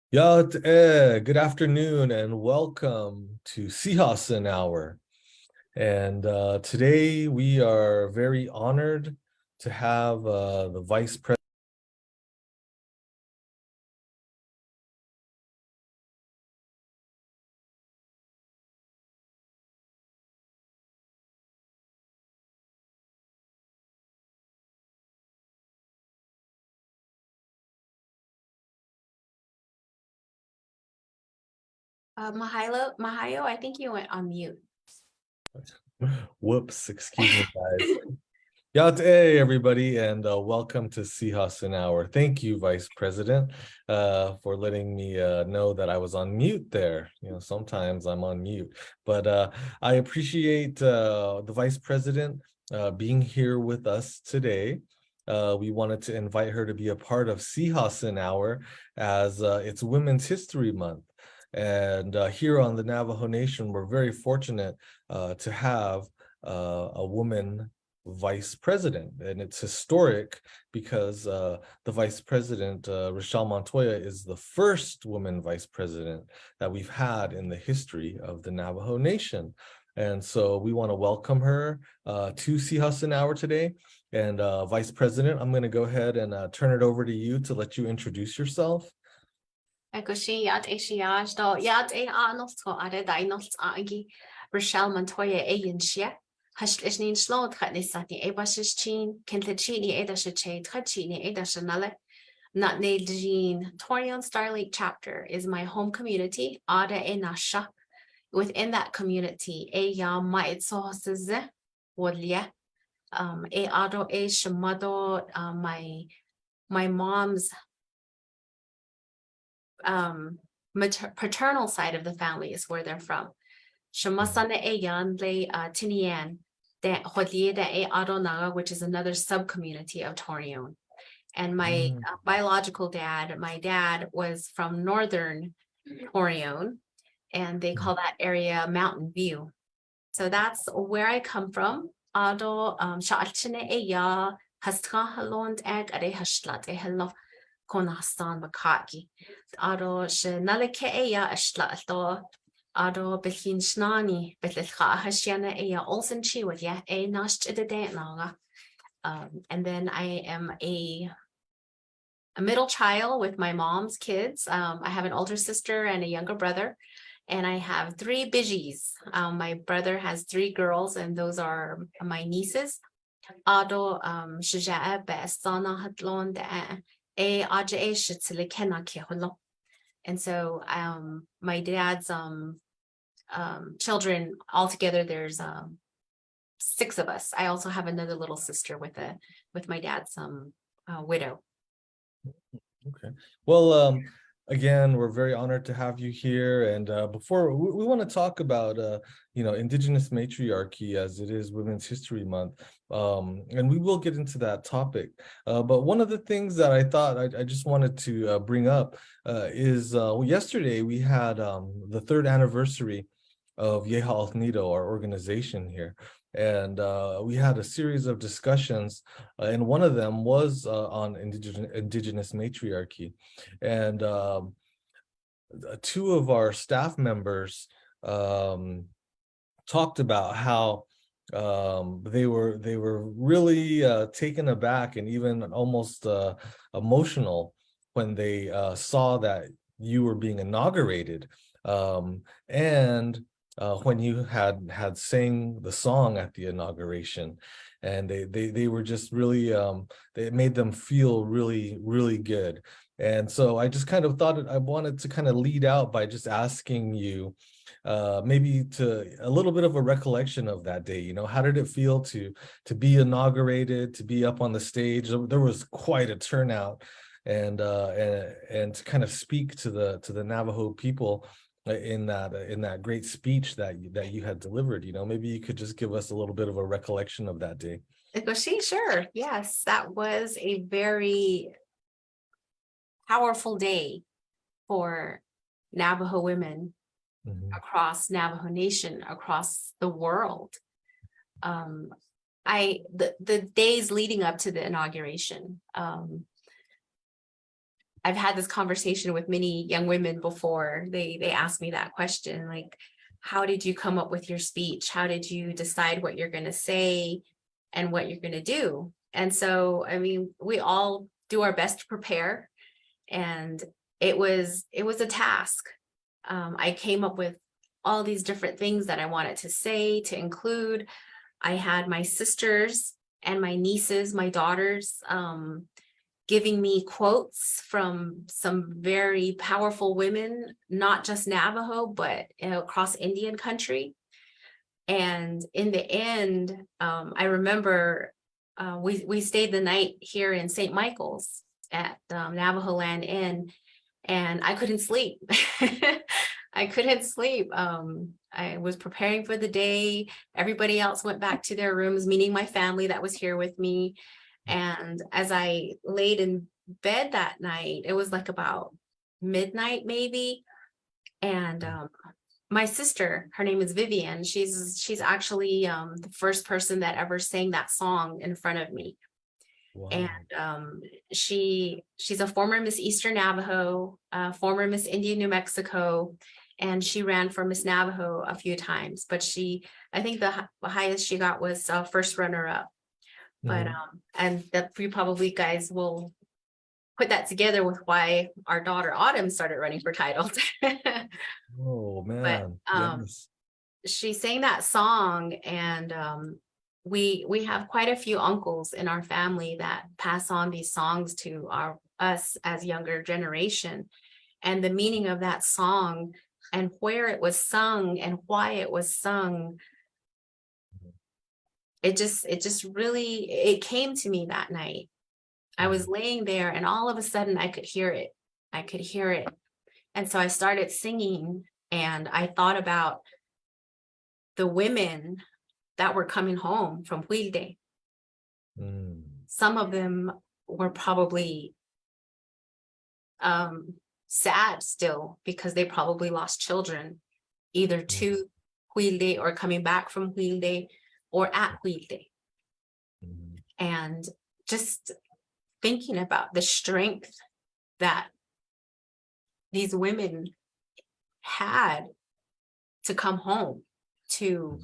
Good afternoon and welcome to Sihasin Hour. And today we are very honored to have the Vice President. Mahayo, I think you went on mute. Whoops, excuse me, guys. Everybody, and welcome to Sihasin Hour. Thank you, Vice President, for letting me know that I was on mute there. You know, sometimes I'm on mute, but I appreciate the Vice President being here with us today. We wanted to invite her to be a part of Sihasin Hour as it's Women's History Month. And here on the Navajo Nation, we're very fortunate to have a woman vice president, and it's historic because the vice president, Richelle Montoya, is the first woman vice president that we've had in the history of the Navajo Nation. And so we want to welcome her to Sihasin Hour today. And Vice President, I'm going to go ahead and turn it over to you to let you introduce yourself. Richelle Montoya Hashtlishnin slot Hatnisati Ebashichin, Kentlachini Edashache, Tachini Edashanale, Not Nadine, Torian Starlake chapter is my home community, Ada Enasha. Within that community, ya Mait Sohase, Wodlia, Ado Shamado, my mom's paternal side of the family is where they're from. Shamasana Eyan Le Tinian, the Hodlie de Adonaga, which is another sub-community of Torion. And my biological dad, my dad was from northern Torion, and they call that area Mountain View. So that's where I come from. Ado Sha'achine Eya Hastra Halond Ag Ade Hashlat Ehelo Konastan Bakaki. Ado Shenaleke Eya Ashlat Ado Belkin Snani, Betlcha Hashiana Eya Olsen Chiwaya, a Nasht Naga. And then I am a middle child with my mom's kids. I have an older sister and a younger brother, and I have 3 bijis. My brother has 3 girls, and those are my nieces. Ado Shaja'a Besana Hatlon E Aja Shitzile Kena Keholo. And so my dad's children altogether, there's 6 of us. I also have another little sister with my dad's widow. Okay. Well, again, we're very honored to have you here. And before we want to talk about, Indigenous matriarchy, as it is Women's History Month. And we will get into that topic. But one of the things that I thought I just wanted to bring up is yesterday we had the 3rd anniversary of Yeha Altnido, our organization here. And we had a series of discussions, and one of them was on indigenous matriarchy. And 2 of our staff members talked about how they were really taken aback and even almost emotional when they saw that you were being inaugurated. And when you had sang the song at the inauguration, and they were just really it made them feel really, really good. And so I just kind of thought I wanted to kind of lead out by just asking you maybe to a little bit of a recollection of that day. How did it feel to be inaugurated, to be up on the stage? There was quite a turnout, and to kind of speak to the Navajo people in that great speech that you had delivered. Maybe you could just give us a little bit of a recollection of that day. Sure. Yes, that was a very powerful day for Navajo women across Navajo Nation, across the world. The days leading up to the inauguration, I've had this conversation with many young women before. They asked me that question, like, how did you come up with your speech? How did you decide what you're going to say and what you're going to do? And so, I mean, we all do our best to prepare, and it was a task. I came up with all these different things that I wanted to say, to include. I had my sisters and my nieces, my daughters, giving me quotes from some very powerful women, not just Navajo, but across Indian country. And in the end, I remember we stayed the night here in St. Michael's at Navajo Land Inn, and I couldn't sleep. I couldn't sleep. I was preparing for the day. Everybody else went back to their rooms, meaning my family that was here with me. And as I laid in bed that night, it was like about midnight maybe. And my sister, her name is Vivian. She's actually the first person that ever sang that song in front of me. Wow. And she's a former Miss Eastern Navajo, former Miss Indian New Mexico, and she ran for Miss Navajo a few times. But I think the highest she got was first runner up. But and that you probably guys will put that together with why our daughter Autumn started running for titles. Oh But man, yes. she sang that song, and we have quite a few uncles in our family that pass on these songs to us as younger generation. And the meaning of that song and where it was sung and why it was sung, it just really, it came to me that night. I was laying there, and all of a sudden I could hear it. I could hear it. And so I started singing, and I thought about the women that were coming home from Huilde. Some of them were probably sad still, because they probably lost children, either to Huilde or coming back from Huilde or at Huilde. And just thinking about the strength that these women had to come home, to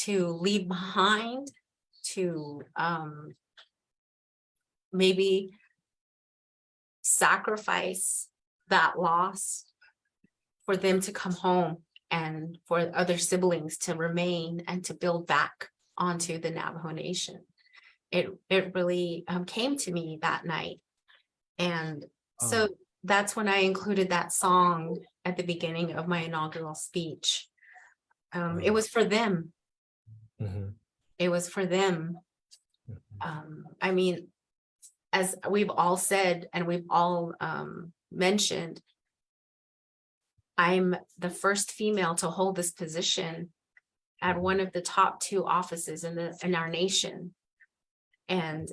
leave behind, to maybe sacrifice that loss for them to come home, and for other siblings to remain and to build back onto the Navajo Nation. It really came to me that night. And so that's when I included that song at the beginning of my inaugural speech. It was for them. It was for them. I mean, as we've all said, and we've all mentioned, I'm the first female to hold this position at one of the top 2 offices in our nation. And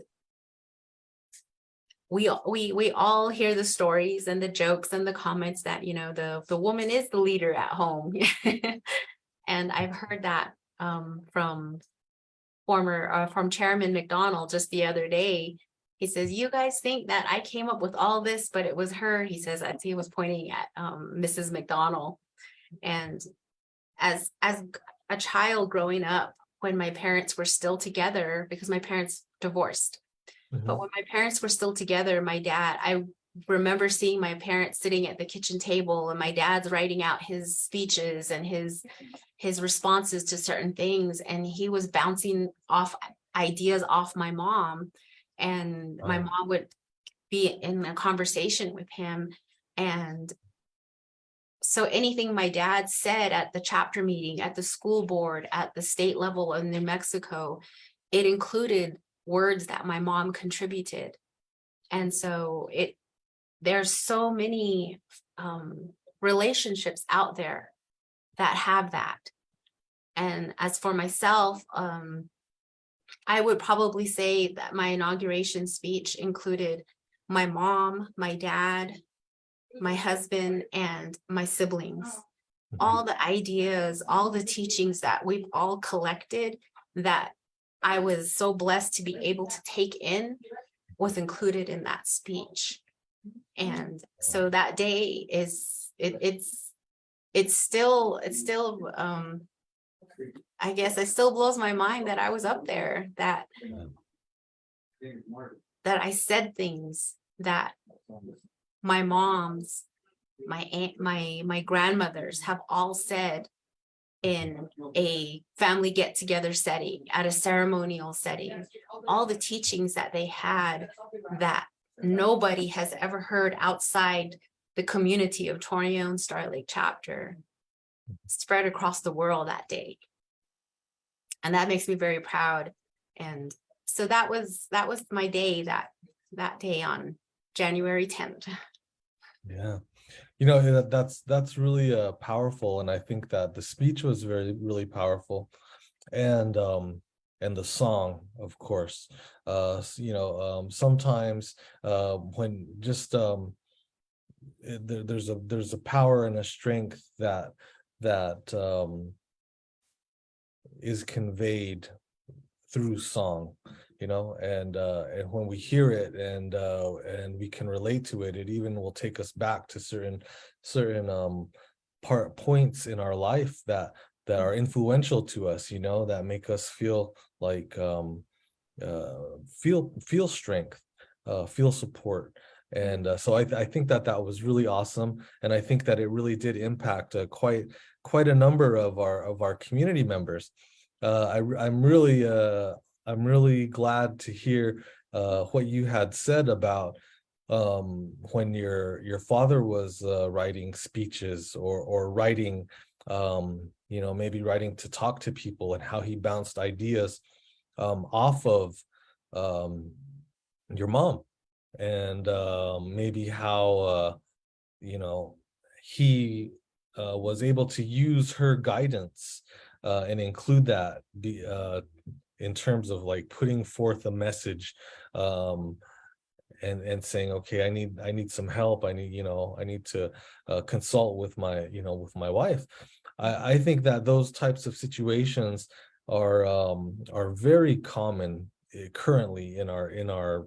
we all hear the stories and the jokes and the comments that, you know, the woman is the leader at home. And I've heard that from Chairman McDonald just the other day. He says, you guys think that I came up with all this, but it was her. He says, as he was pointing at Mrs. McDonald. And as a child growing up, when my parents were still together, because my parents divorced, but when my parents were still together, I remember seeing my parents sitting at the kitchen table, and my dad's writing out his speeches and his responses to certain things, and he was bouncing off ideas off my mom, and my mom would be in a conversation with him. And so anything my dad said at the chapter meeting, at the school board, at the state level in New Mexico, it included words that my mom contributed. And so there's so many relationships out there that have that. And as for myself, I would probably say that my inauguration speech included my mom, my dad, my husband, and my siblings. All the ideas, all the teachings that we've all collected, that I was so blessed to be able to take in was included in that speech. And so that day is it's still I guess it still blows my mind that I was up there, that I said things that my moms, my aunt, my grandmothers have all said in a family get-together setting, at a ceremonial setting, all the teachings that they had that nobody has ever heard outside the community of Torreon Star Lake chapter, spread across the world that day. And that makes me very proud. And so that was my day, that day on January 10th. Yeah. You know, that's really powerful. And I think that the speech was really powerful. And the song, of course. You know, sometimes when just there's a power and a strength that is conveyed through song, you know, and when we hear it and we can relate to it, it even will take us back to certain points in our life that are influential to us, you know, that make us feel like feel strength, feel support. And so I think that was really awesome, and I think that it really did impact quite a number of our community members. I'm really glad to hear what you had said about when your father was writing speeches or writing, you know, maybe writing to talk to people, and how he bounced ideas off of your mom, and maybe how you know, he was able to use her guidance and include that in terms of like putting forth a message, and saying, okay, I need some help. I need to consult with my wife. I think that those types of situations are very common currently in our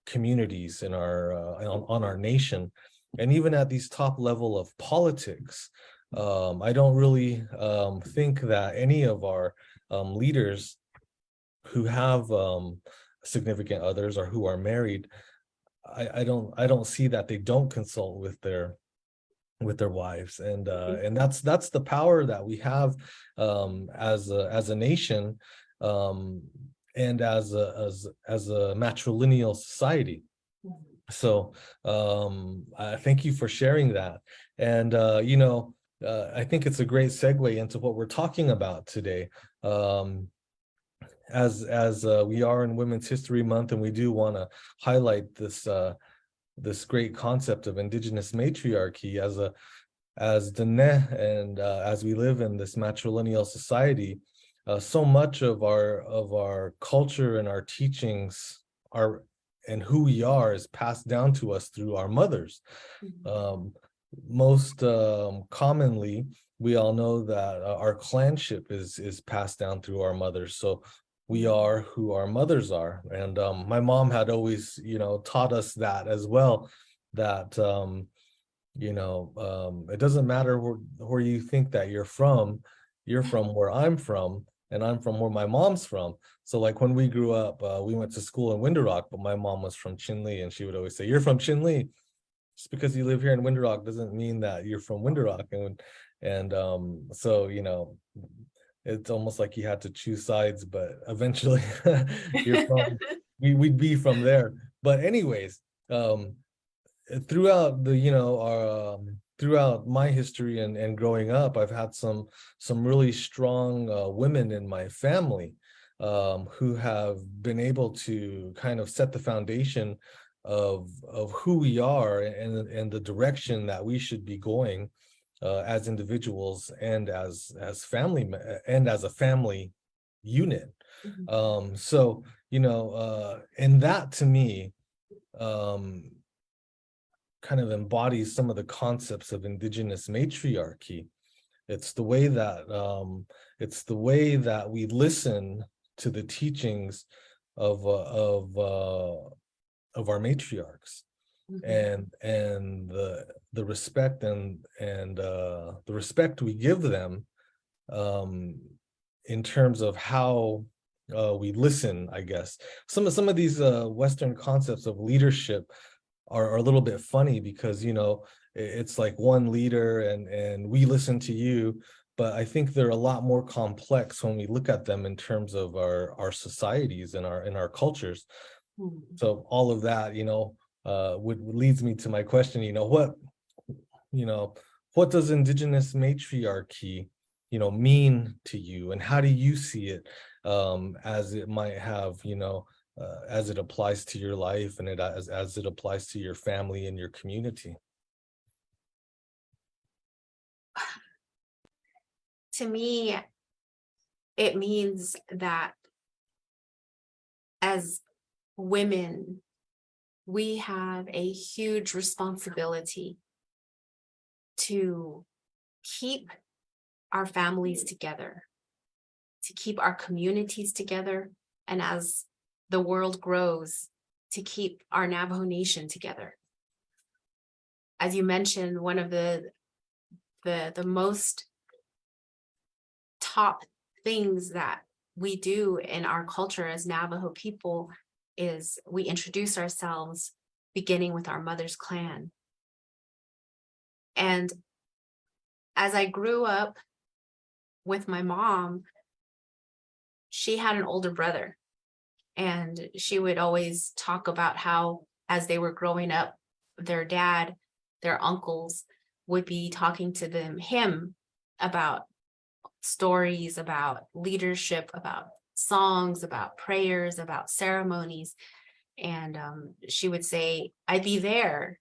communities, in our on our nation, and even at these top level of politics. I don't really think that any of our leaders who have significant others or who are married, I don't see that they don't consult with their wives, and that's the power that we have as a nation, and as a matrilineal society. So thank you for sharing that. And you know, I think it's a great segue into what we're talking about today. As we are in Women's History Month, and we do want to highlight this great concept of Indigenous matriarchy as Dene, and as we live in this matrilineal society. So much of our culture and our teachings are, and who we are, is passed down to us through our mothers. Most commonly, we all know that our clanship is passed down through our mothers. So we are who our mothers are. And my mom had always, you know, taught us that as well, that you know, it doesn't matter where you think that you're from where I'm from, and I'm from where my mom's from. So like when we grew up, we went to school in Winter Rock, but my mom was from Chinle, and she would always say, "You're from Chinle. Just because you live here in Winter Rock doesn't mean that you're from Winter Rock." And so, you know, it's almost like you had to choose sides, but eventually we'd be from there. But anyways, throughout the, you know, our throughout my history and growing up, I've had some really strong women in my family who have been able to kind of set the foundation of who we are, and the direction that we should be going as individuals, and as family, and as a family unit. So, you know, and that to me kind of embodies some of the concepts of Indigenous matriarchy. It's the way that we listen to the teachings of our matriarchs, Mhm. and the respect and the respect we give them, in terms of how we listen, I guess. Some of these Western concepts of leadership are a little bit funny because, you know, it's like one leader and we listen to you, but I think they're a lot more complex when we look at them in terms of our societies and our cultures. Mhm. So all of that, you know, would leads me to my question, you know, what does indigenous matriarchy, you know, mean to you, and how do you see it, as it might have, you know, as it applies to your life, and as it applies to your family and your community? To me, it means that as women, we have a huge responsibility to keep our families together, to keep our communities together, and as the world grows, to keep our Navajo Nation together. As you mentioned, one of the most top things that we do in our culture as Navajo people is we introduce ourselves beginning with our mother's clan. And as I grew up with my mom, she had an older brother, and she would always talk about how, as they were growing up, their dad, their uncles would be talking to him about stories, about leadership, about songs, about prayers, about ceremonies. And she would say, I'd be there.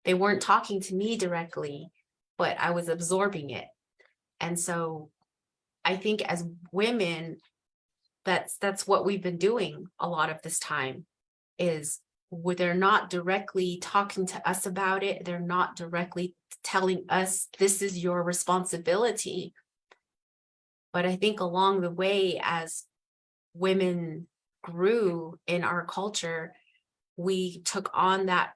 They weren't talking to me directly, but I was absorbing it. And so I think as women, that's what we've been doing a lot of this time, is where they're not directly talking to us about it. They're not directly telling us this is your responsibility. But I think along the way, as women grew in our culture, we took on that,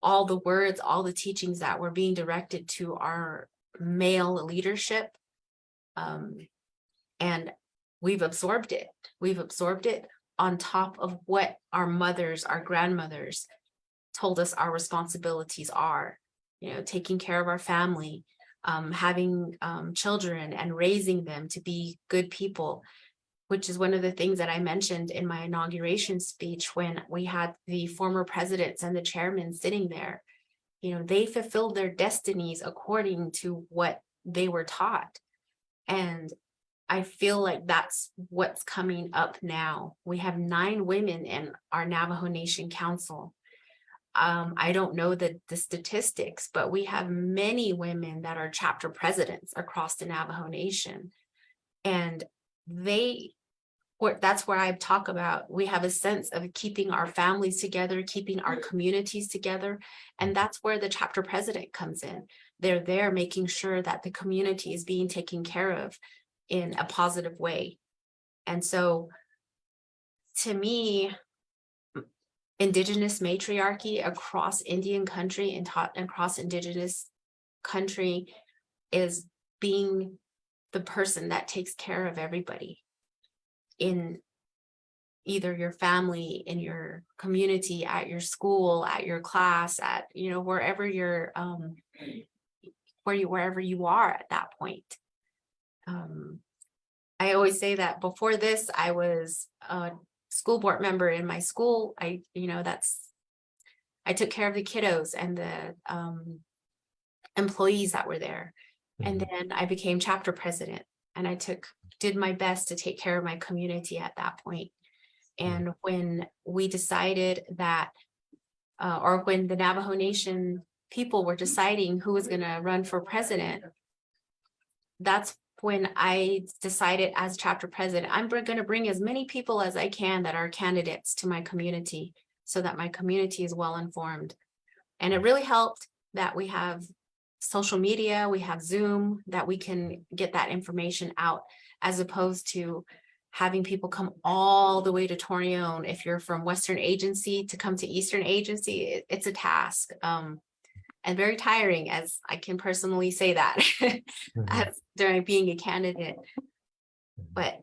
all the words, all the teachings that were being directed to our male leadership. And we've absorbed it. We've absorbed it on top of what our mothers, our grandmothers told us our responsibilities are, you know, taking care of our family, having children and raising them to be good people, which is one of the things that I mentioned in my inauguration speech when we had the former presidents and the chairmen sitting there. You know, they fulfilled their destinies according to what they were taught. And I feel like that's what's coming up now. We have 9 women in our Navajo Nation Council. I don't know the statistics, but we have many women that are chapter presidents across the Navajo Nation. And that's where I talk about, we have a sense of keeping our families together, keeping our communities together. And that's where the chapter president comes in. They're there making sure that the community is being taken care of in a positive way. And so to me, indigenous matriarchy across Indian country and across indigenous country is being the person that takes care of everybody in either your family, in your community, at your school, at your class, at, you know, wherever you're wherever you are at that point. I always say that before this, I was a school board member in my school. I took care of the kiddos and the employees that were there. And then I became chapter president, and I did my best to take care of my community at that point. And when we decided that, or when the Navajo Nation people were deciding who was going to run for president, that's when I decided as chapter president, I'm going to bring as many people as I can that are candidates to my community so that my community is well informed. And it really helped that we have social media, we have Zoom, that we can get that information out, as opposed to having people come all the way to Torreon. If you're from Western Agency to come to Eastern Agency, it's a task. And very tiring, as I can personally say that as during being a candidate. But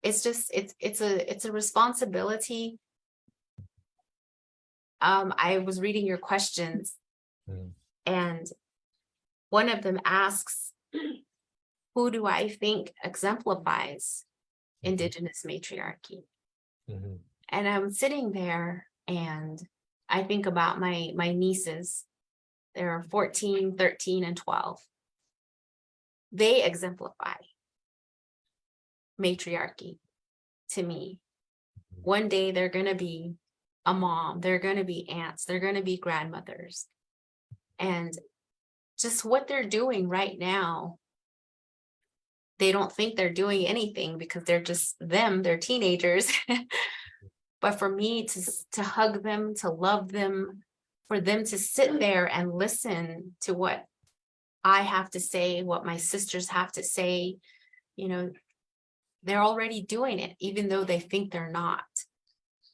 it's just it's a responsibility. I was reading your questions, and one of them asks, who do I think exemplifies Indigenous matriarchy? And I'm sitting there and I think about my nieces. They're 14, 13, and 12. They exemplify matriarchy to me. One day they're going to be a mom, they're going to be aunts, they're going to be grandmothers. And just what they're doing right now, they don't think they're doing anything because they're just them, they're teenagers. But for me to hug them, to love them, for them to sit there and listen to what I have to say, what my sisters have to say, you know, they're already doing it, even though they think they're not.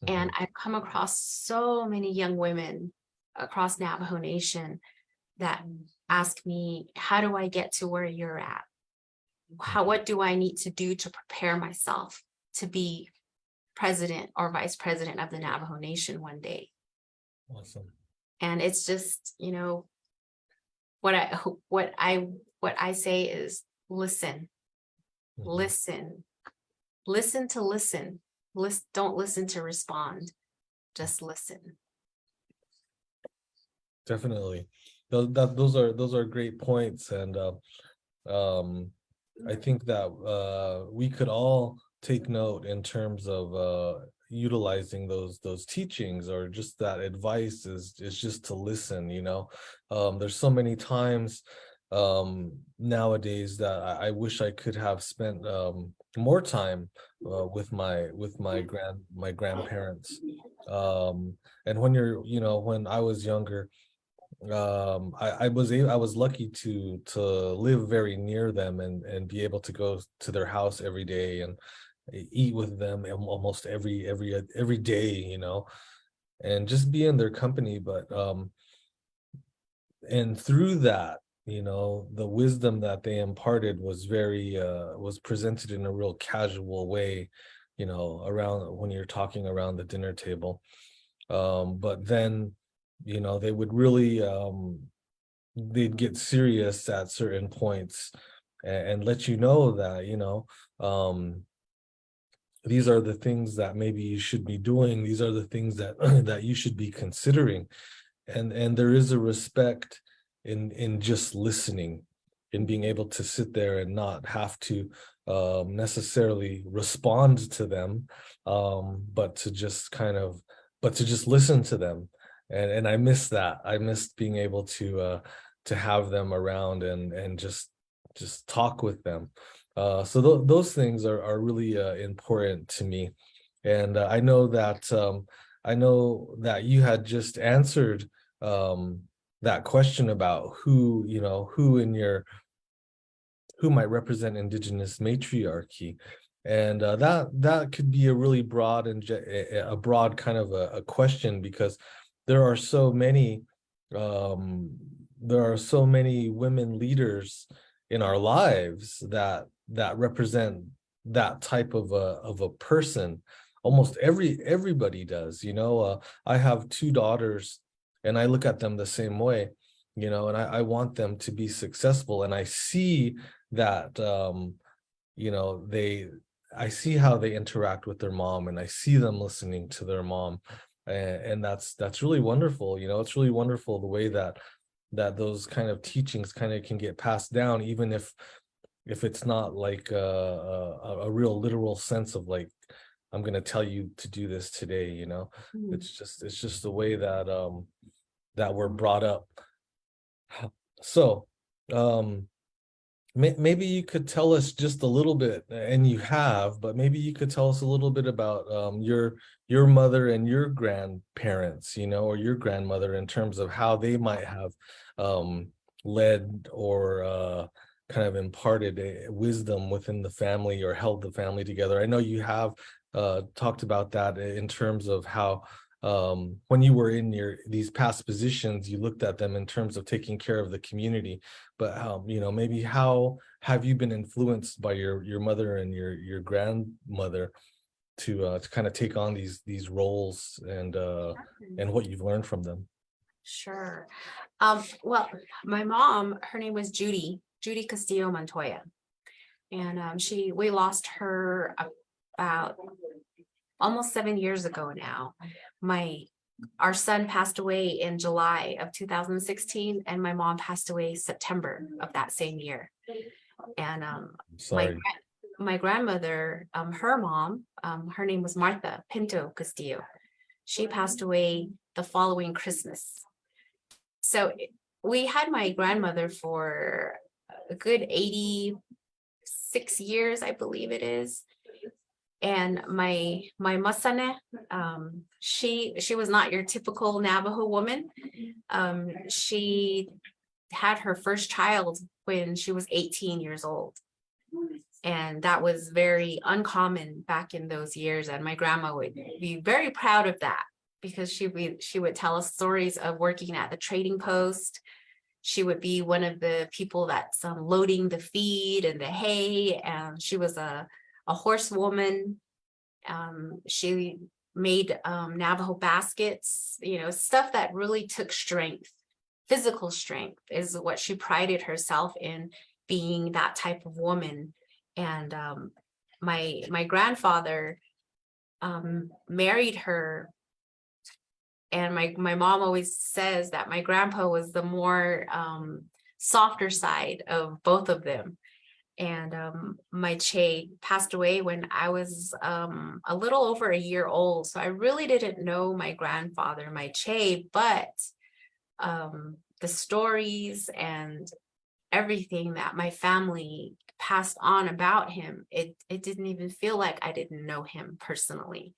And I've come across so many young women across Navajo Nation that ask me, how do I get to where you're at? What do I need to do to prepare myself to be president or vice president of the Navajo Nation one day? Awesome. And it's just, you know, what I say is listen, listen to listen. Don't listen to respond, just listen. Definitely. Those are great points. And I think that we could all take note in terms of utilizing those teachings, or just that advice is just to listen. You know, there's so many times nowadays that I wish I could have spent more time with my grandparents. And when I was younger, I was lucky to live very near them and be able to go to their house every day and eat with them almost every day, you know, and just be in their company. But and through that, you know, the wisdom that they imparted was was presented in a real casual way, you know, around when you're talking around the dinner table. But then, you know, they would really they'd get serious at certain points and let you know that, you know, these are the things that maybe you should be doing. These are the things that that you should be considering. And there is a respect in just listening, in being able to sit there and not have to necessarily respond to them, but to just listen to them. And I miss that. I missed being able to have them around and just talk with them. So those things are really important to me. And I know that you had just answered that question about who might represent Indigenous matriarchy. And that could be a really broad and a broad kind of a question, because there are so many women leaders in our lives that represent that type of a person. Almost everybody does, you know. I have two daughters and I look at them the same way, you know, and I want them to be successful. And I see that, you know, I see how they interact with their mom, and I see them listening to their mom. And that's really wonderful. You know, it's really wonderful the way that those kind of teachings kind of can get passed down, even if it's not like a real literal sense of like, I'm going to tell you to do this today, you know. It's just the way that that we're brought up. So maybe you could tell us just a little bit, and you have, but maybe you could tell us a little bit about your mother and your grandparents, you know, or your grandmother, in terms of how they might have led or kind of imparted wisdom within the family or held the family together. I know you have talked about that in terms of how when you were in these past positions, you looked at them in terms of taking care of the community. But maybe how have you been influenced by your mother and your grandmother to kind of take on these roles and what you've learned from them? Sure. Well, my mom, her name was Judy Castillo Montoya. And we lost her about almost 7 years ago now. Our son passed away in July of 2016, and my mom passed away September of that same year. And Sorry. my grandmother, her mom, her name was Martha Pinto Castillo. She passed away the following Christmas. So we had my grandmother for a good 86 years, I believe it is. And my masane, she was not your typical Navajo woman. She had her first child when she was 18 years old. And that was very uncommon back in those years. And my grandma would be very proud of that, because she would tell us stories of working at the trading post. She would be one of the people that's loading the feed and the hay. And she was a horsewoman. She made Navajo baskets, stuff that really took strength. Physical strength is what she prided herself in, being that type of woman. And my grandfather married her. And my mom always says that my grandpa was the more softer side of both of them. And my Che passed away when I was a little over a year old. So I really didn't know my grandfather, my Che, but the stories and everything that my family passed on about him, it didn't even feel like I didn't know him personally.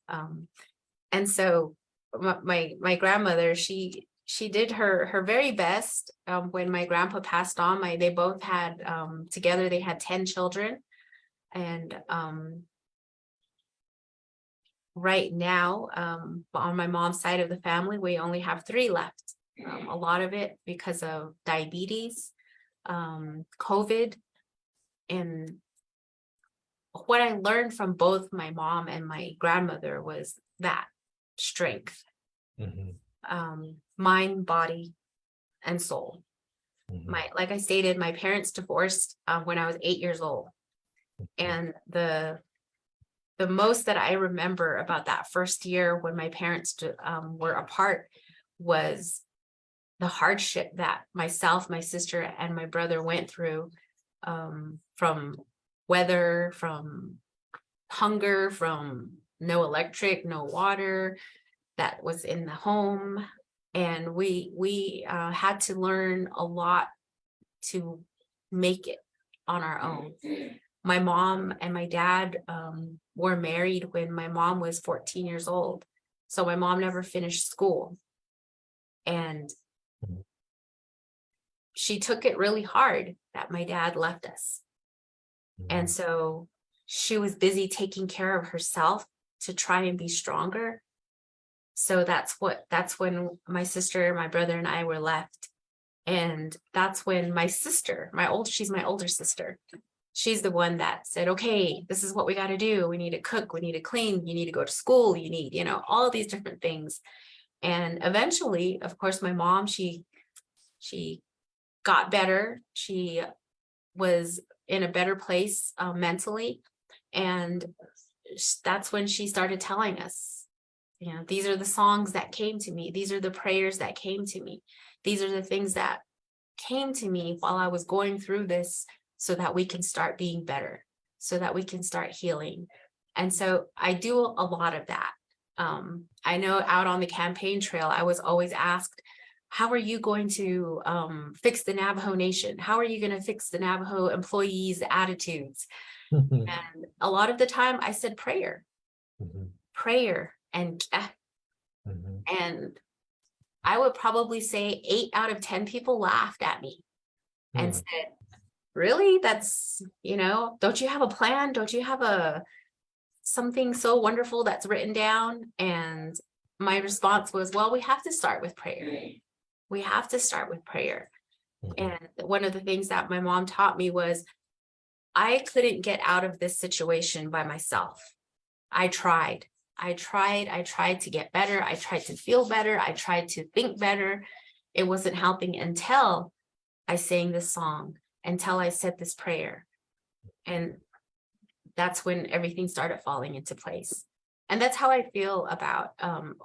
And so my grandmother, she did her very best. When my grandpa passed on, they both had together they had 10 children. And right now, on my mom's side of the family, we only have 3 left. A lot of it because of diabetes, COVID. And what I learned from both my mom and my grandmother was that strength, mind, body, and soul. Like I stated, my parents divorced when I was 8 years old. And the most that I remember about that first year when my parents were apart was the hardship that myself, my sister, and my brother went through, from weather, from hunger, from no electric, no water that was in the home. And we had to learn a lot to make it on our own. My mom and my dad were married when my mom was 14 years old. So my mom never finished school. And she took it really hard that my dad left us. And so she was busy taking care of herself to try and be stronger. So that's when my sister, my brother, and I were left. And that's when my sister, she's my older sister. She's the one that said, okay, this is what we got to do. We need to cook, we need to clean, you need to go to school, you need, all these different things. And eventually, of course, my mom, she got better. She was in a better place mentally. And that's when she started telling us, these are the songs that came to me. These are the prayers that came to me. These are the things that came to me while I was going through this, so that we can start being better, so that we can start healing. And so I do a lot of that. I know out on the campaign trail, I was always asked, how are you going to fix the Navajo Nation? How are you going to fix the Navajo employees' attitudes? And a lot of the time I said prayer, prayer, and I would probably say 8 out of 10 people laughed at me and said, really? That's, don't you have a plan? Don't you have something so wonderful that's written down? And my response was, well, we have to start with prayer. We have to start with prayer. Mhm. And one of the things that my mom taught me was I couldn't get out of this situation by myself. I tried. I tried to get better. I tried to feel better. I tried to think better. It wasn't helping until I sang this song, until I said this prayer. And that's when everything started falling into place. And that's how I feel about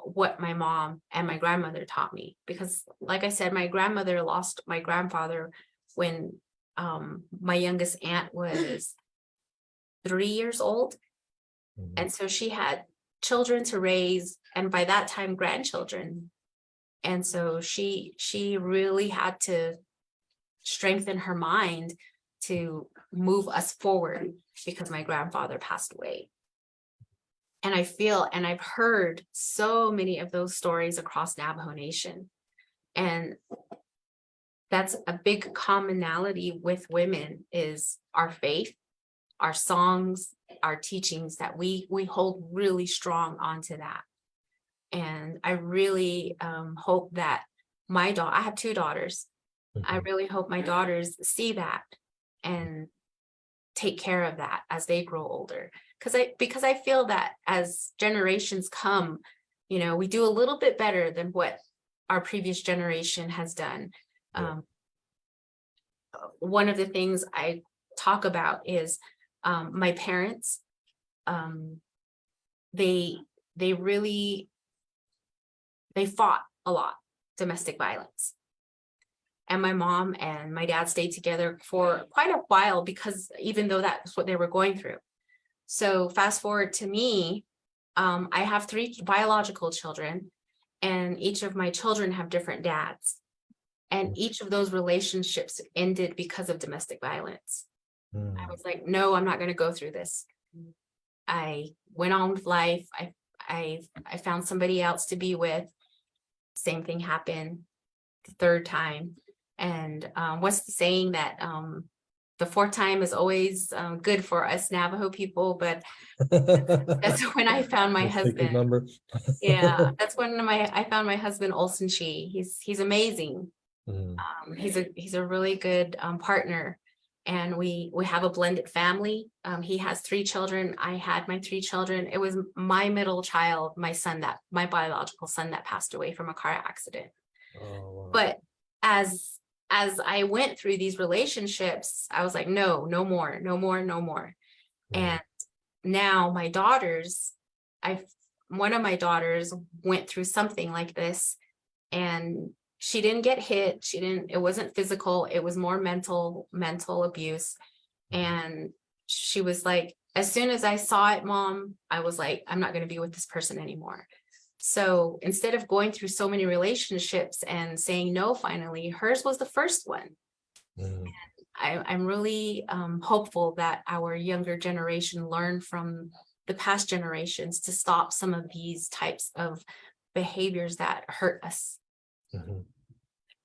what my mom and my grandmother taught me. Because, like I said, my grandmother lost my grandfather when my youngest aunt was 3 years old. Mhm. And so she had children to raise, and by that time, grandchildren. And so she really had to strengthen her mind to move us forward because my grandfather passed away. And I feel, and I've heard so many of those stories across Navajo Nation. And that's a big commonality with women is our faith, our songs, our teachings, that we hold really strong onto that. And I really hope that I have 2 daughters. I Mhm. really hope my daughters see that and take care of that as they grow older. Because I feel that as generations come, we do a little bit better than what our previous generation has done. Yeah. One of the things I talk about is my parents. Um, they they really they fought a lot domestic violence, and my mom and my dad stayed together for quite a while because even though that's what they were going through. So fast forward to me, I have 3 biological children, and each of my children have different dads. And each of those relationships ended because of domestic violence. I Mhm. was like, no, I'm not going to go through this. I went on with life. I found somebody else to be with. Same thing happened the 3rd time. And what's the saying that the 4th time is always good for us Navajo people? But that's when I found my The sacred husband. number. Yeah, that's when I found my husband Olson Chi. He's amazing. Mhm. He's a really good partner, and we have a blended family. He has 3 children. I had my 3 children. It was my middle child, my biological son, that passed away from a car accident. Oh, wow. But as I went through these relationships, I was like, no, no more, no more, no more. Mhm. And now my daughters, I one of my daughters went through something like this, and she didn't get hit. It wasn't physical, it was more mental abuse. And she was like, as soon as I saw it, Mom, I was like, I'm not going to be with this person anymore. So instead of going through so many relationships and saying no, finally, hers was the first one. Mhm. I'm really hopeful that our younger generation learn from the past generations to stop some of these types of behaviors that hurt us. Mhm.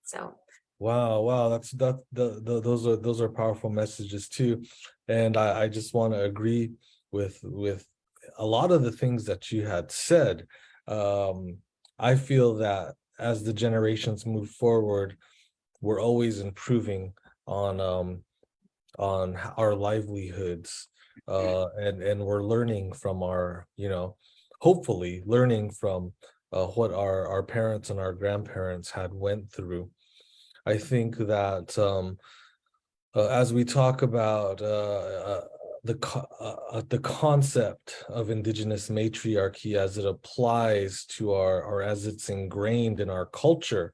So Wow, those are powerful messages too. And I just want to agree with a lot of the things that you had said. Um, I feel that as the generations move forward, we're always improving on our livelihoods, and we're learning from hopefully learning from what our parents and our grandparents had went through. I think that as we talk about the concept of indigenous matriarchy as it applies to or as it's ingrained in our culture,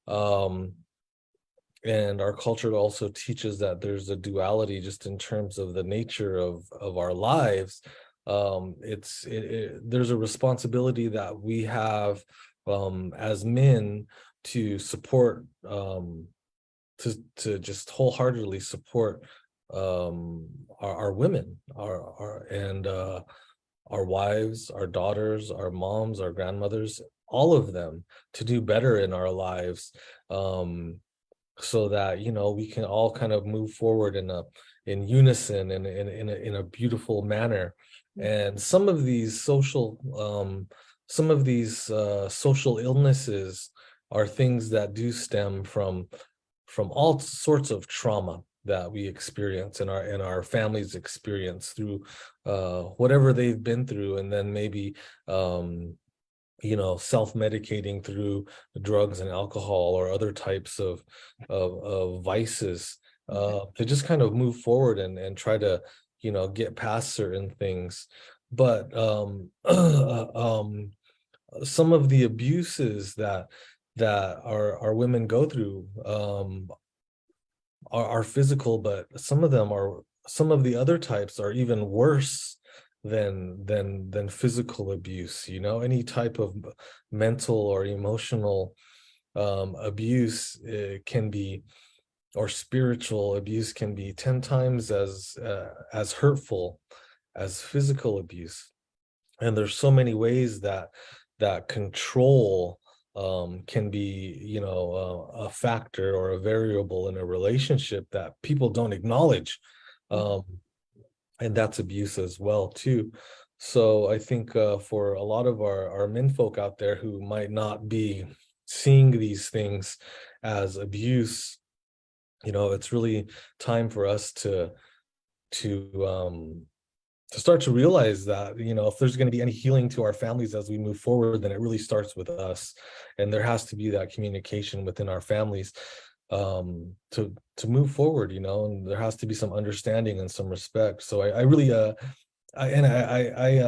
um, and our culture also teaches that there's a duality just in terms of the nature of our lives. There's a responsibility that we have as men to support, to just wholeheartedly support our women, our wives, our daughters, our moms, our grandmothers, all of them, to do better in our lives. so that, you know, we can all kind of move forward in unison and in a beautiful manner. And some of these social illnesses are things that do stem from all sorts of trauma that we experience and our families experience through whatever they've been through, and then maybe you know, self-medicating through drugs and alcohol or other types of vices, to just kind of move forward and try to, you know, get past certain things. But some of the abuses that our women go through are physical, but some of the other types are even worse than physical abuse. You know, any type of mental or emotional abuse can be, or spiritual abuse can be 10 times as hurtful as physical abuse. And there's so many ways that control can be, you know, a factor or a variable in a relationship that people don't acknowledge, um, and that's abuse as well too. So I think for a lot of our menfolk out there who might not be seeing these things as abuse, you know, it's really time for us to to start to realize that, you know, if there's going to be any healing to our families as we move forward, then it really starts with us, and there has to be that communication within our families to move forward, you know, and there has to be some understanding and some respect. So I really I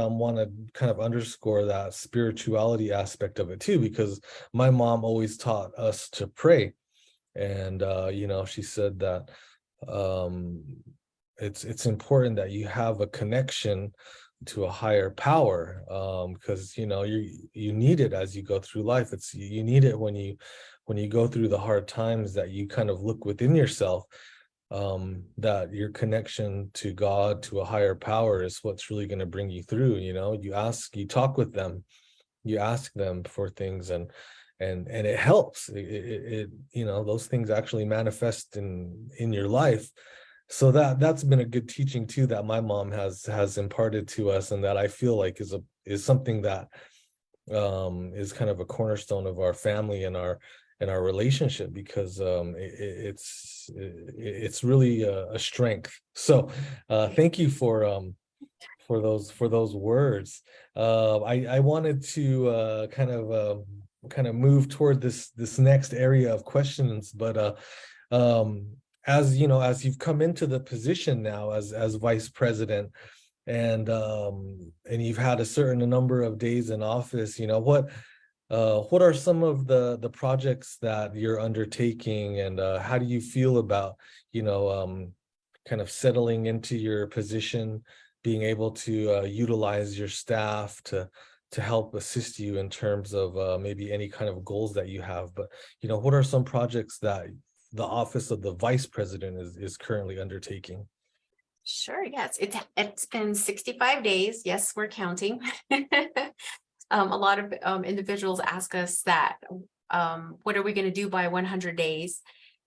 want to kind of underscore that spirituality aspect of it too, because my mom always taught us to pray, and you know, she said that um it's important that you have a connection to a higher power, because you know, you need it as you go through life. It's, you need it when you go through the hard times, that you kind of look within yourself, that your connection to God, to a higher power, is what's really going to bring you through. You know, you talk with them, you ask them for things, and it helps. It you know, those things actually manifest in your life. So that's been a good teaching too, that my mom has imparted to us, and that I feel like is something that is kind of a cornerstone of our family and our relationship, because it's really a strength. So thank you for those words. I wanted to kind of move toward this next area of questions, but as you know, as you've come into the position now as vice president, and you've had a certain number of days in office, you know, what are some of the projects that you're undertaking, and how do you feel about, you know, kind of settling into your position, being able to utilize your staff to help assist you in terms of maybe any kind of goals that you have? But, you know, what are some projects that the office of the vice president is currently undertaking? Sure, yes. It's been 65 days. Yes, we're counting. A lot of individuals ask us that, what are we going to do by 100 days?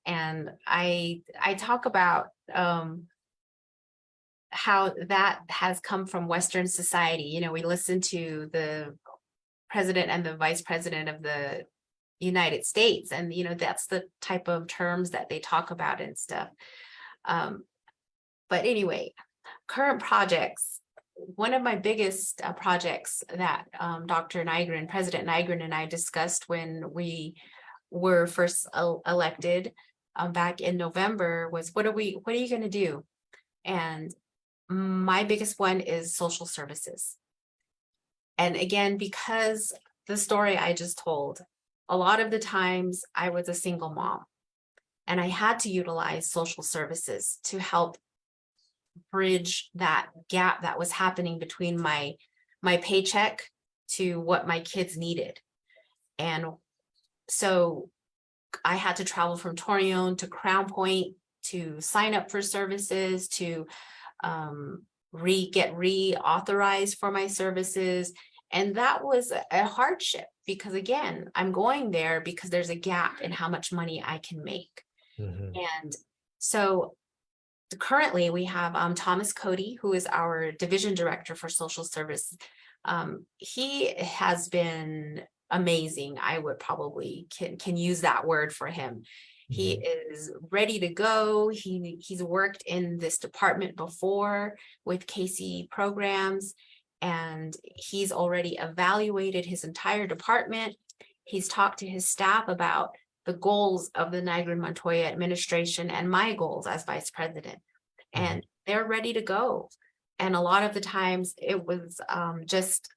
And I talk about how that has come from Western society. You know, we listen to the president and the vice president of the United States, and you know, that's the type of terms that they talk about and stuff. Um, but anyway, current projects. One of my biggest projects that Dr. Nygren, President Nygren, and I discussed when we were first elected back in November was, what are you going to do? And my biggest one is social services. And again, because the story I just told, a lot of the times I was a single mom, and I had to utilize social services to help bridge that gap that was happening between my paycheck to what my kids needed. And so I had to travel from Torreon to Crown Point to sign up for services, to get reauthorized for my services. And that was a hardship, because again, I'm going there because there's a gap in how much money I can make. And so currently we have Thomas Cody, who is our division director for social service. He has been amazing. I would probably can use that word for him. He is ready to go. He's worked in this department before with Casey programs, and he's already evaluated his entire department. He's talked to his staff about the goals of the Montoya administration and my goals as vice president, and they're ready to go. And a lot of the times it was just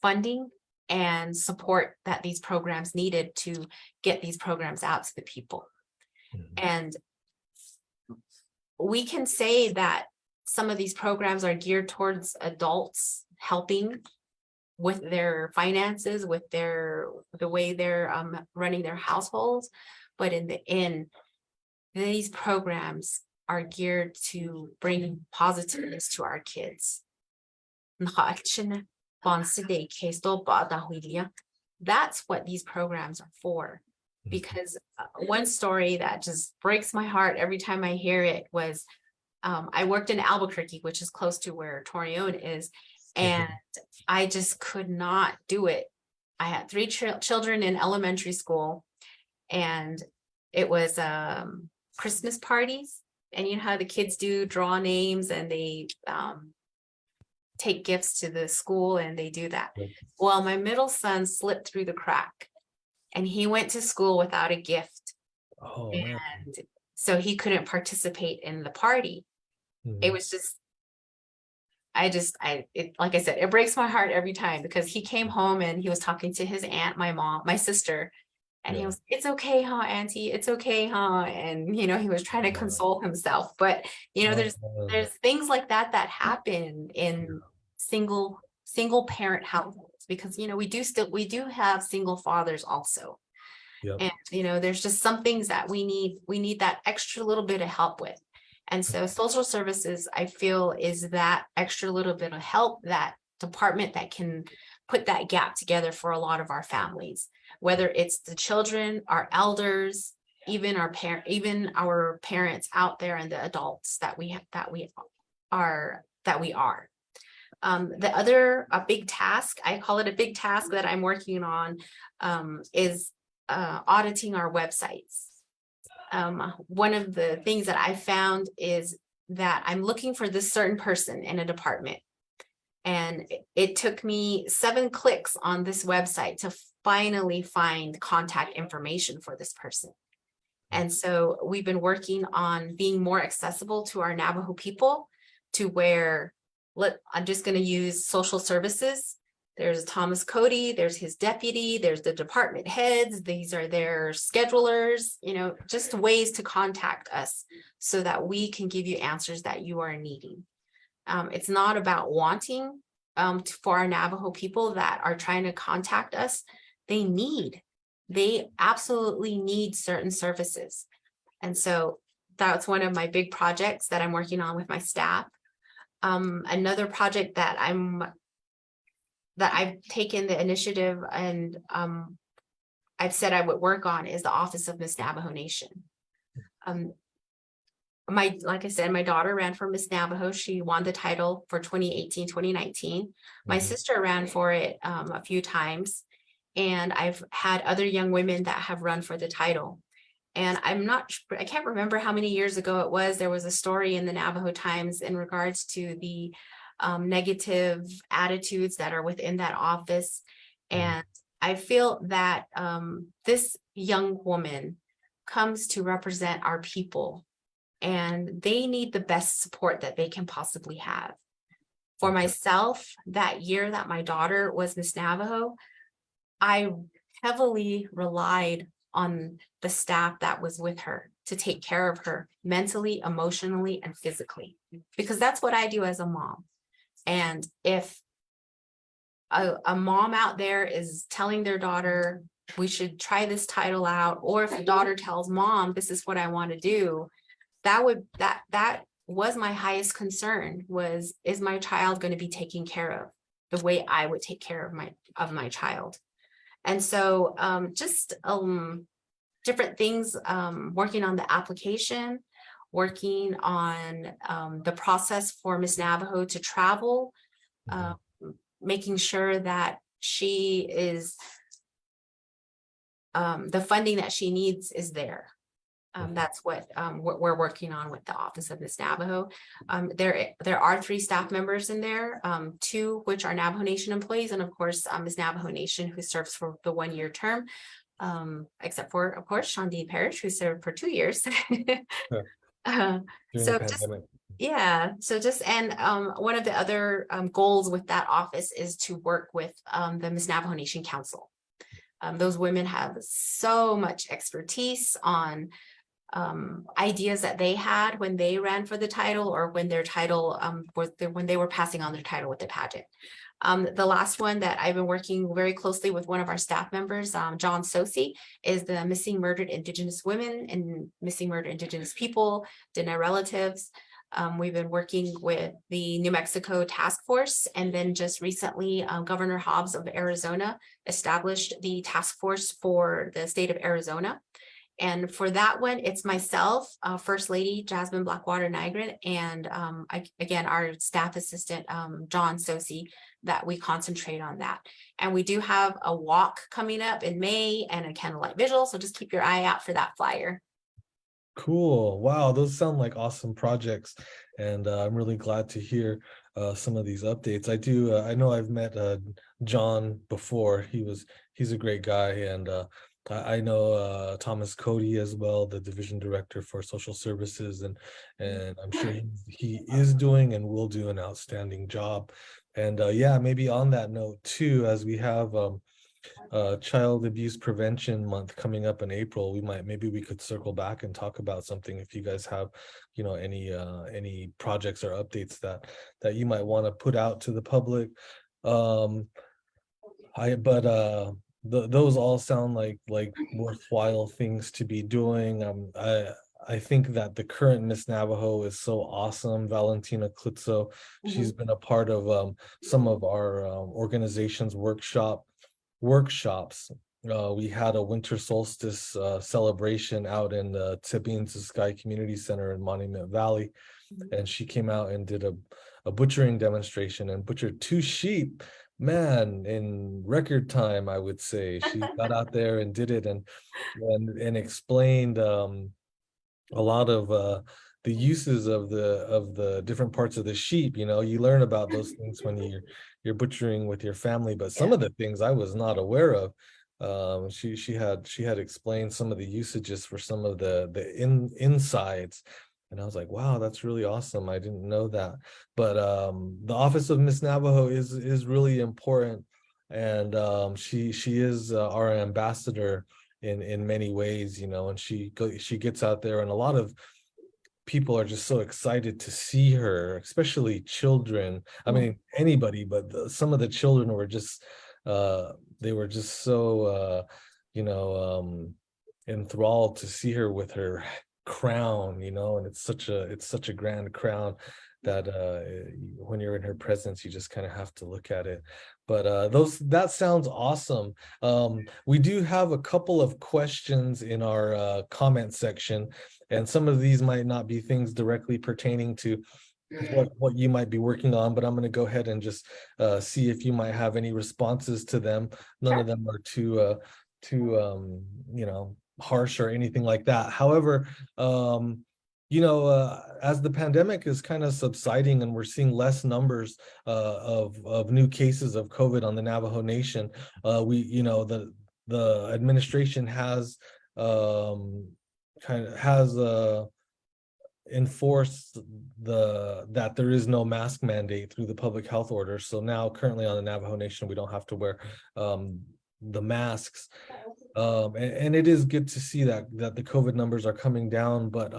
funding and support that these programs needed to get these programs out to the people. And we can say that some of these programs are geared towards adults helping with their finances, with the way they're running their households. But in the end, these programs are geared to bring positiveness to our kids. That's what these programs are for. Because one story that just breaks my heart every time I hear it was, I worked in Albuquerque, which is close to where Torreon is, and I just could not do it. I had 3 children in elementary school, and it was Christmas parties. And you know how the kids do draw names and they take gifts to the school and they do that. Well, my middle son slipped through the crack and he went to school without a gift. And so he couldn't participate in the party. It was just, like I said, it breaks my heart every time, because he came home and he was talking to his aunt, my mom, my sister, and he was, it's okay, huh, Auntie? It's okay, huh? And, he was trying to console himself. But, there's things like that happen in single parent households, because, we do have single fathers also. And, there's just some things that we need that extra little bit of help with. And so social services, I feel, is that extra little bit of help, that department that can put that gap together for a lot of our families, whether it's the children, our elders, even our parents out there, and the adults that we are. The other big task, I call it a big task, that I'm working on is auditing our websites. One of the things that I found is that I'm looking for this certain person in a department. And it took me 7 clicks on this website to finally find contact information for this person. And so we've been working on being more accessible to our Navajo people, to where, I'm just going to use social services. There's Thomas Cody, there's his deputy, there's the department heads, these are their schedulers, just ways to contact us so that we can give you answers that you are needing. It's not about wanting for our Navajo people that are trying to contact us. They absolutely need certain services. And so that's one of my big projects that I'm working on with my staff. Another project that I've taken the initiative and I've said I would work on is the Office of Miss Navajo Nation. Like I said, my daughter ran for Miss Navajo. She won the title for 2018, 2019. My sister ran for it a few times, and I've had other young women that have run for the title. And I can't remember how many years ago it was. There was a story in the Navajo Times in regards to the negative attitudes that are within that office. And I feel that this young woman comes to represent our people, and they need the best support that they can possibly have. For myself, that year that my daughter was Miss Navajo, I heavily relied on the staff that was with her to take care of her mentally, emotionally, and physically, because that's what I do as a mom. And if a mom out there is telling their daughter, we should try this title out, or if a daughter tells mom, this is what I want to do, that was my highest concern, is my child going to be taken care of the way I would take care of my child? And so different things, working on the application, working on the process for Miss Navajo to travel, Mhm. making sure that she is the funding that she needs is there. Mhm. That's what we're working on with the Office of Miss Navajo. There are 3 staff members in there, 2 which are Navajo Nation employees, and of course, Miss Navajo Nation, who serves for the 1-year term, except for, of course, Sean D. Parrish, who served for 2 years. Yeah, Uh, during the so just pandemic. yeah, so just and one of the other goals with that office is to work with the Miss Navajo Nation Council. Those women have so much expertise on ideas that they had when they ran for the title, or when their title when they were passing on their title with the pageant. The last one that I've been working very closely with one of our staff members, John Sosi, is the Missing Murdered Indigenous Women and Missing Murdered Indigenous People, denied relatives. We've been working with the New Mexico Task Force, and then just recently, Governor Hobbs of Arizona established the task force for the state of Arizona. And for that one, it's myself, First Lady Jasmine Blackwater Nygren, and again, our staff assistant, John Sosi, that we concentrate on that. And we do have a walk coming up in May and a candlelight vigil, so just keep your eye out for that flyer. Cool. Wow, those sound like awesome projects, and I'm really glad to hear some of these updates. I know I've met John before. He's a great guy, and I know Thomas Cody as well, the division director for social services, and I'm sure he is doing and will do an outstanding job. And yeah, maybe on that note too, as we have Child Abuse Prevention Month coming up in April, maybe we could circle back and talk about something if you guys have, any projects or updates that you might want to put out to the public. Um, those all sound like worthwhile things to be doing. I think that the current Miss Navajo is so awesome. Valentina Klitzo, she's been a part of some of our organization's workshops. We had a winter solstice celebration out in the Tsibin's Sky Community Center in Monument Valley, and she came out and did a butchering demonstration and butchered 2 sheep, man, in record time. I would say she got out there and did it, and explained a lot of the uses of the different parts of the sheep. You learn about those things when you're butchering with your family, but some Yeah. of the things I was not aware of. She had explained some of the usages for some of the insides, and I was like, wow, that's really awesome. I didn't know that. But the Office of Miss Navajo is really important, and she is our ambassador in many ways, and she gets out there, and a lot of people are just so excited to see her, especially children. I mean, anybody, but some of the children were just they were just so you know enthralled to see her with her crown, and it's such a grand crown that when you're in her presence, you just kind of have to look at it. But that sounds awesome. We do have a couple of questions in our comment section, and some of these might not be things directly pertaining to what you might be working on, but I'm going to go ahead and just see if you might have any responses to them. None of them are too harsh or anything like that. However, as the pandemic is kind of subsiding and we're seeing less numbers of new cases of COVID on the Navajo Nation, the administration has kind of has enforce that there is no mask mandate through the public health order. So now currently on the Navajo Nation, we don't have to wear the masks. And it is good to see that the COVID numbers are coming down, but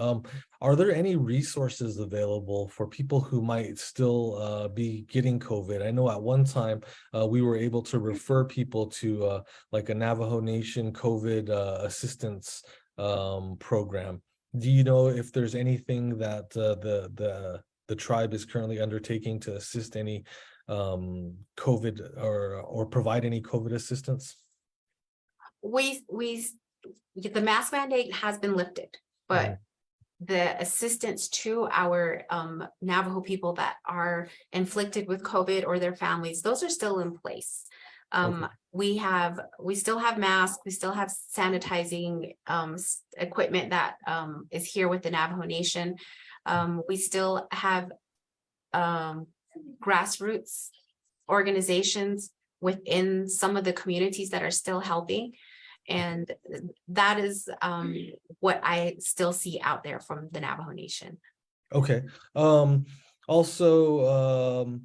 are there any resources available for people who might still be getting COVID? I know at one time we were able to refer people to like a Navajo Nation COVID assistance program. Do you know if there's anything that the tribe is currently undertaking to assist any COVID or provide any COVID assistance? We the mask mandate has been lifted, but the assistance to our Navajo people that are inflicted with COVID or their families, those are still in place. We still have masks, we still have sanitizing equipment that is here with the Navajo Nation. We still have grassroots organizations within some of the communities that are still helping. And that is what I still see out there from the Navajo Nation. Okay. Also,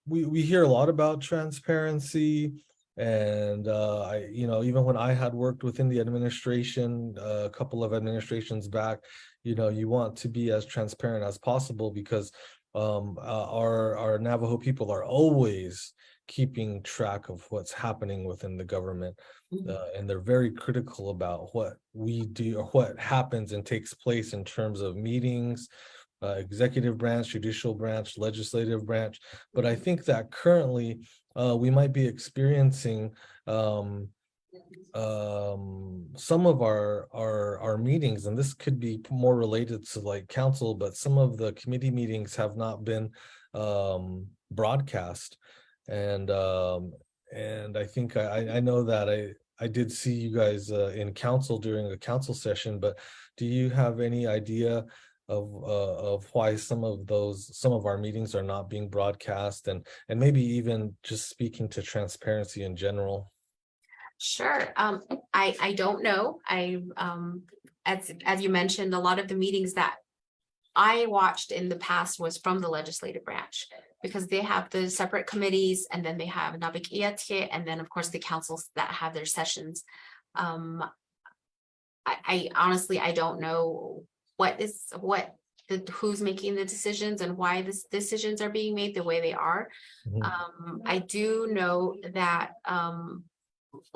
we hear a lot about transparency, and even when I had worked within the administration, a couple of administrations back, you want to be as transparent as possible, because our Navajo people are always keeping track of what's happening within the government, and they're very critical about what we do or what happens and takes place in terms of meetings, executive branch, judicial branch, legislative branch. But I think that currently we might be experiencing some of our meetings, and this could be more related to like council, but some of the committee meetings have not been broadcast. And I think I know that I did see you guys in council during a council session, but do you have any idea of why some of our meetings are not being broadcast, and maybe even just speaking to transparency in general? Sure. I don't know. As you mentioned, a lot of the meetings that I watched in the past was from the legislative branch, because they have the separate committees, and then they have Nabik Iatye, and then of course the councils that have their sessions. I honestly, I don't know who's making the decisions and why the decisions are being made the way they are. I do know that,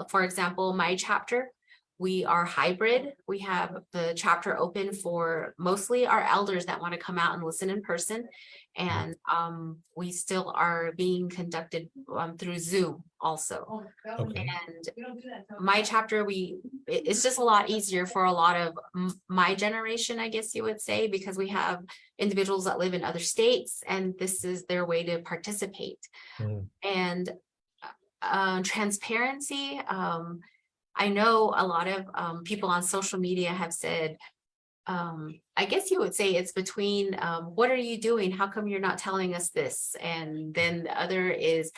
for example, my chapter, we are hybrid. We have the chapter open for mostly our elders that want to come out and listen in person. And we still are being conducted through Zoom also. Okay. And my chapter, it's just a lot easier for a lot of my generation, I guess you would say, because we have individuals that live in other states, and this is their way to participate. And transparency, I know a lot of people on social media have said, I guess you would say it's between what are you doing? How come you're not telling us this? And then the other is,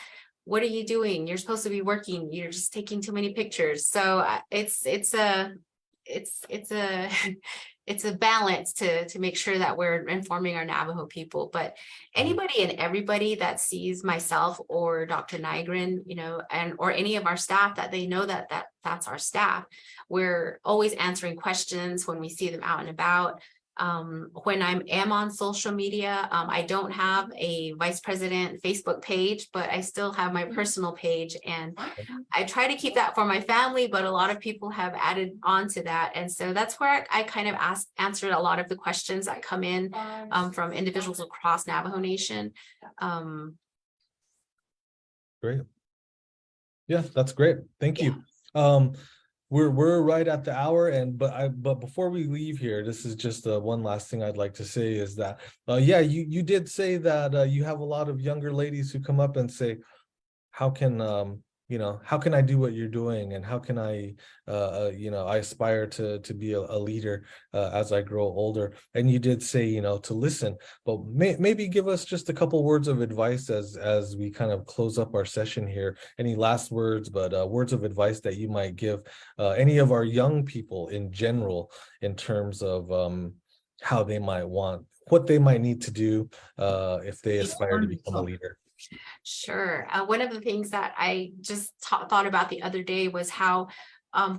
what are you doing? You're supposed to be working. You're just taking too many pictures. So it's a it's a balance to make sure that we're informing our Navajo people. But anybody and everybody that sees myself or Dr. Nygren, or any of our staff, that they know that's our staff. We're always answering questions when we see them out and about. When I am on social media, I don't have a vice president Facebook page, but I still have my personal page, and I try to keep that for my family, but a lot of people have added on to that. And so that's where I kind of answered a lot of the questions that come in from individuals across Navajo Nation. Great. Yeah, that's great. Thank you. We're right at the hour, but before we leave here, this is just one last thing I'd like to say is that you did say that you have a lot of younger ladies who come up and say, how can I do what you're doing, and how can I I aspire to be a leader as I grow older. And you did say to listen, but maybe give us just a couple words of advice as we kind of close up our session here. Any last words, but words of advice that you might give any of our young people in general, in terms of how they might what they might need to do if they aspire to become a leader. Sure. One of the things that I just thought about the other day was how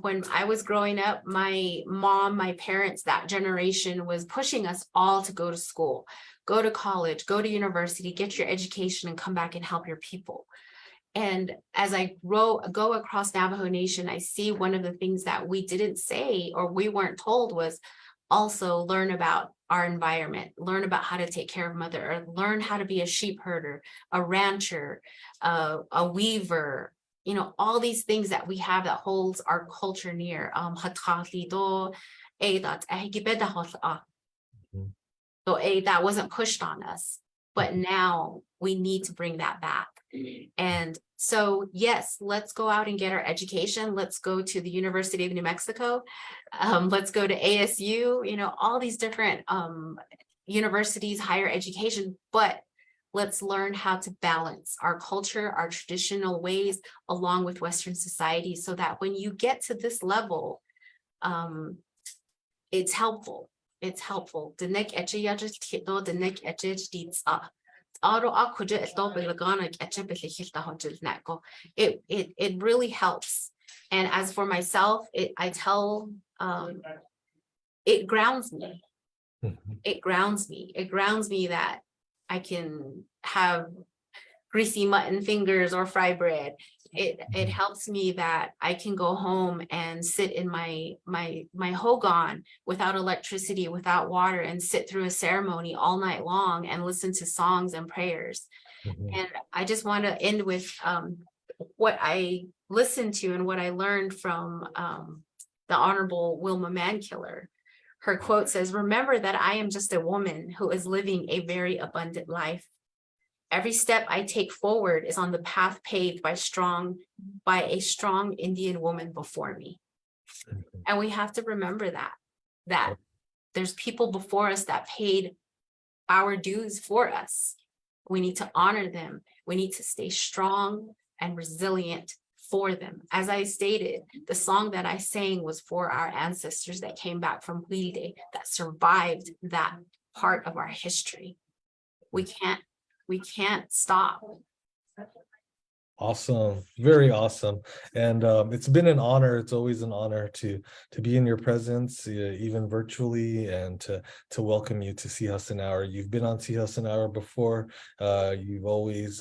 when I was growing up, my mom, my parents, that generation was pushing us all to go to school, go to college, go to university, get your education, and come back and help your people. And as I go across Navajo Nation, I see one of the things that we didn't say or we weren't told was also learn about our environment, learn about how to take care of Mother Earth, learn how to be a sheep herder, a rancher, a weaver, all these things that we have that holds our culture near. That wasn't pushed on us, but now we need to bring that back. And so, yes, let's go out and get our education. Let's go to the University of New Mexico. Let's go to ASU, all these different universities, higher education, but let's learn how to balance our culture, our traditional ways, along with Western society, so that when you get to this level, it's helpful. It's helpful. It really helps. And as for myself, I tell it grounds me. It grounds me. It grounds me that I can have greasy mutton fingers or fry bread. It helps me that I can go home and sit in my hogan without electricity, without water, and sit through a ceremony all night long and listen to songs and prayers. And I just want to end with what I listened to and what I learned from the Honorable Wilma Mankiller. Her quote says, "Remember that I am just a woman who is living a very abundant life. Every step I take forward is on the path paved by a strong Indian woman before me." And we have to remember that there's people before us that paid our dues for us. We need to honor them. We need to stay strong and resilient for them. As I stated, the song that I sang was for our ancestors that came back from Huilde, that survived that part of our history. We can't stop. Awesome, very awesome. And it's been an honor. It's always an honor to be in your presence, even virtually, and to welcome you to Sihasin Hour. You've been on Sihasin Hour before. You've always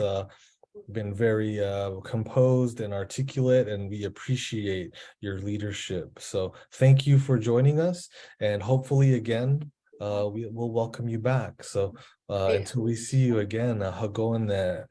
been very composed and articulate, and we appreciate your leadership. So thank you for joining us, and hopefully again we will welcome you back. So until we see you again, hagoan.